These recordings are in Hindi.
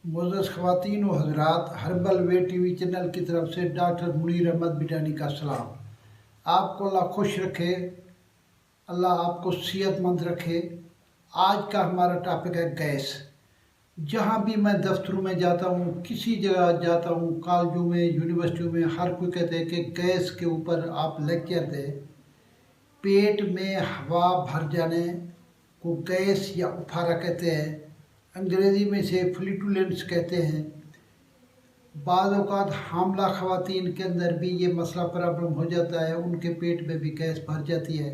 मुअज़्ज़ज़ ख़वातीन व हज़रात, हर्बल वे टीवी चैनल की तरफ से डॉक्टर मुनीर अहमद बिटानी का सलाम। आपको अल्लाह खुश रखे, अल्लाह आपको सेहतमंद रखे। आज का हमारा टॉपिक है गैस। जहाँ भी मैं दफ्तरों में जाता हूँ, किसी जगह जाता हूँ, कॉलेजों में, यूनिवर्सिटियों में, हर कोई कहते हैं कि गैस के ऊपर आप लेक्चर दें। पेट में हवा भर जाने को गैस या उफारा कहते हैं। अंग्रेज़ी में इसे फ्लैटुलेंस कहते हैं। बाज़ औक़ात हामला ख़वातीन के अंदर भी ये मसला प्रॉब्लम हो जाता है, उनके पेट में भी गैस भर जाती है।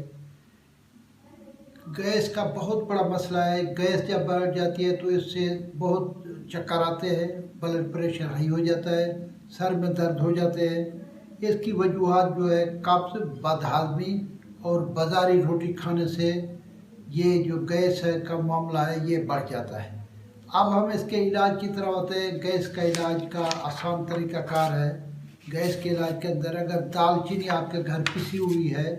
गैस का बहुत बड़ा मसला है। गैस जब बढ़ जाती है तो इससे बहुत चक्कर आते हैं, ब्लड प्रेशर हाई हो जाता है, सर में दर्द हो जाते हैं। इसकी वजूहात जो है कब्ज़, बदहाज़मी और बाज़ारी रोटी खाने से ये जो गैस है का मामला है ये बढ़ जाता है। अब हम इसके इलाज की तरफ आते हैं। गैस का इलाज का आसान तरीक़ाकार है। गैस के इलाज के अंदर अगर दालचीनी आपके घर पिसी हुई है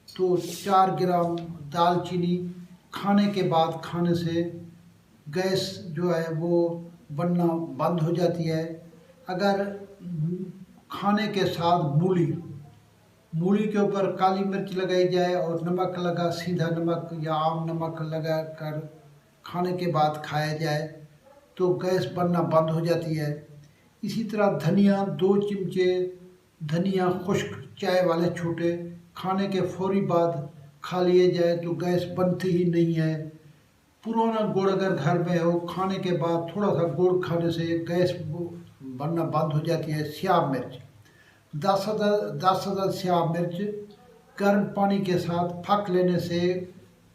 तो 4 ग्राम दालचीनी खाने के बाद खाने से गैस जो है वो बनना बंद हो जाती है। अगर खाने के साथ मूली के ऊपर काली मिर्च लगाई जाए और नमक लगा, सीधा नमक या आम नमक लगा कर खाने के बाद खाया जाए तो गैस बनना बंद हो जाती है। इसी तरह धनिया 2 चिमचे धनिया खुश्क चाय वाले छोटे खाने के फौरी बाद खा लिए जाए तो गैस बनती ही नहीं है। पुराना गुड़ अगर घर में हो, खाने के बाद थोड़ा सा गुड़ खाने से गैस बनना बंद हो जाती है। स्याह मिर्च 10 स्याह मिर्च गर्म पानी के साथ फक लेने से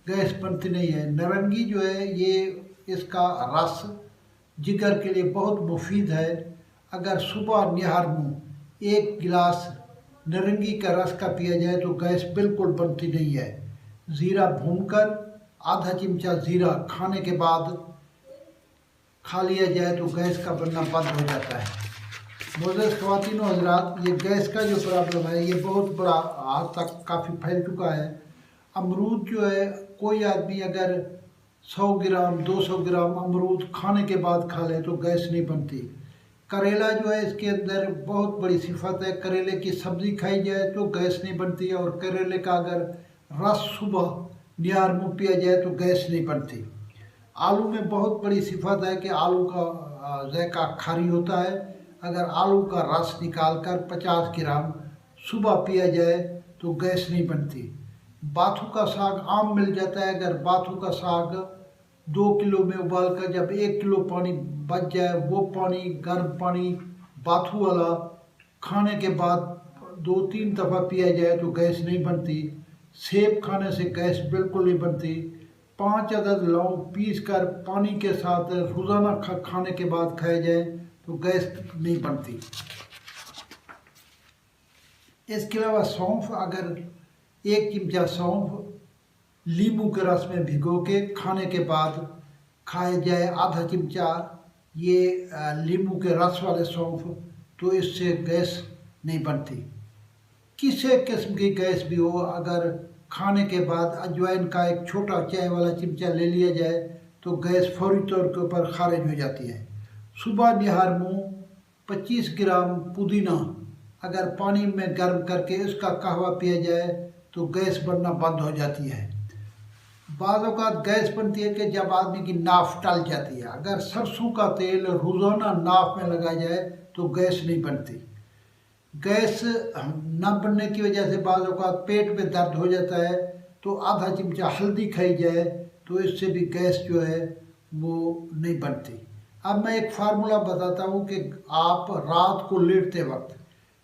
गैस बनती नहीं है। नारंगी जो है ये इसका रस जिगर के लिए बहुत मुफीद है। अगर सुबह निहार मुँह 1 गिलास नारंगी का रस का पिया जाए तो गैस बिल्कुल बनती नहीं है। ज़ीरा भूनकर आधा चिमचा ज़ीरा खाने के बाद खा लिया जाए तो गैस का बनना बंद हो जाता है। मुअज़्ज़ज़ ख़वातीन व हज़रात, ये गैस का जो प्रॉब्लम है ये बहुत बड़ा हद तक काफ़ी फैल चुका है। अमरूद जो है, कोई आदमी अगर 100 ग्राम 200 ग्राम अमरूद खाने के बाद खा ले तो गैस नहीं बनती। करेला जो है इसके अंदर बहुत बड़ी सिफत है। करेले की सब्ज़ी खाई जाए तो गैस नहीं बनती और करेले का अगर रस सुबह निहार मुँह पिया जाए तो गैस नहीं बनती। आलू में बहुत बड़ी सिफत है कि आलू का ज़ायका खारी होता है। अगर आलू का रस निकाल कर 50 ग्राम सुबह पिया जाए तो गैस नहीं बनती। बाथू का साग आम मिल जाता है। अगर बाथू का साग 2 किलो में उबाल कर जब 1 किलो पानी बच जाए, वो पानी गर्म पानी बाथू वाला खाने के बाद 2-3 दफ़ा पिया जाए तो गैस नहीं बनती। सेब खाने से गैस बिल्कुल नहीं बनती। 5 अदद लौंग पीस कर पानी के साथ रोज़ाना खाने के बाद खाया जाए तो गैस नहीं बनती। इसके अलावा सौंफ, अगर 1 चिमचा सौंफ नींबू के रस में भिगो के खाने के बाद खाया जाए, आधा चिमचा ये नींबू के रस वाले सौंफ, तो इससे गैस नहीं बनती। किसी किस्म की गैस भी हो, अगर खाने के बाद अजवाइन का एक छोटा चाय वाला चिमचा ले लिया जाए तो गैस फौरी तौर के ऊपर खारिज हो जाती है। सुबह निहार मुँह 25 ग्राम पुदीना अगर पानी में गर्म करके इसका कहवा पिया जाए तो गैस बनना बंद हो जाती है। बाज़ औक़ात गैस बनती है कि जब आदमी की नाफ टल जाती है। अगर सरसों का तेल रोज़ाना नाफ में लगाया जाए तो गैस नहीं बनती। गैस न बनने की वजह से बाज़ औक़ात पेट में दर्द हो जाता है तो आधा चिमचा हल्दी खाई जाए तो इससे भी गैस जो है वो नहीं बनती। अब मैं एक फार्मूला बताता हूँ कि आप रात को लेटते वक्त,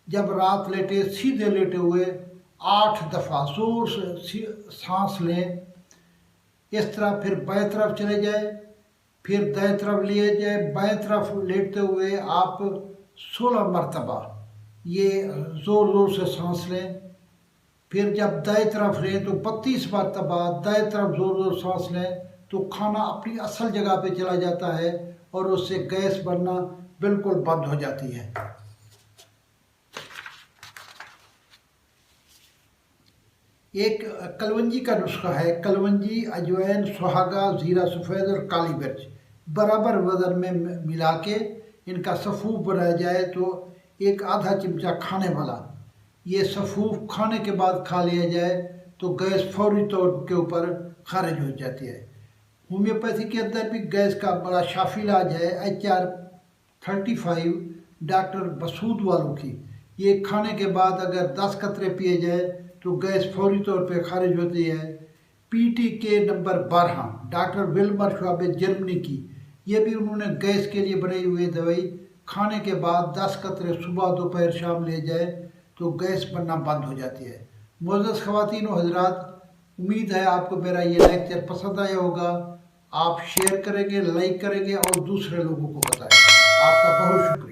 जब रात लेटे सीधे लेटे हुए 8 दफ़ा ज़ोर से सांस लें। इस तरह फिर बाएं तरफ चले जाए, फिर दाएं तरफ लिए जाए, बाएं तरफ लेटते हुए आप 16 मरतबा ये ज़ोर ज़ोर से सांस लें। फिर जब दाएं तरफ लें तो 32 मरतबा दाएं तरफ ज़ोर ज़ोर सांस लें तो खाना अपनी असल जगह पे चला जाता है और उससे गैस बनना बिल्कुल बंद हो जाती है। एक कलवंजी का नुस्खा है। कलवंजी, अजवाइन, सुहागा, ज़ीरा सफ़ेद और काली मिर्च, बराबर वजन में मिला के इनका सफ़ूफ बनाया जाए तो एक आधा चिमचा खाने वाला ये सफ़ूफ खाने के बाद खा लिया जाए तो गैस फौरी तौर के ऊपर खारिज हो जाती है। होम्योपैथी के अंदर भी गैस का बड़ा शाफी इलाज है HR-35 डॉक्टर मसूद वालों की। ये खाने के बाद अगर 10 कतरे पिए जाए तो गैस फौरी तौर पे खारिज होती है। PTK number 12 doctor Wilmer Schwabe Germany की, ये भी उन्होंने गैस के लिए बनाई हुई दवाई खाने के बाद 10 कतरे सुबह दोपहर शाम ले जाए तो गैस बनना बंद हो जाती है। मोअज़्ज़ज़ ख़वातीन व हज़रात, उम्मीद है आपको मेरा ये लेक्चर पसंद आया होगा। आप शेयर करेंगे, लाइक करेंगे और दूसरे लोगों को बताएं। आपका बहुत शुक्रिया।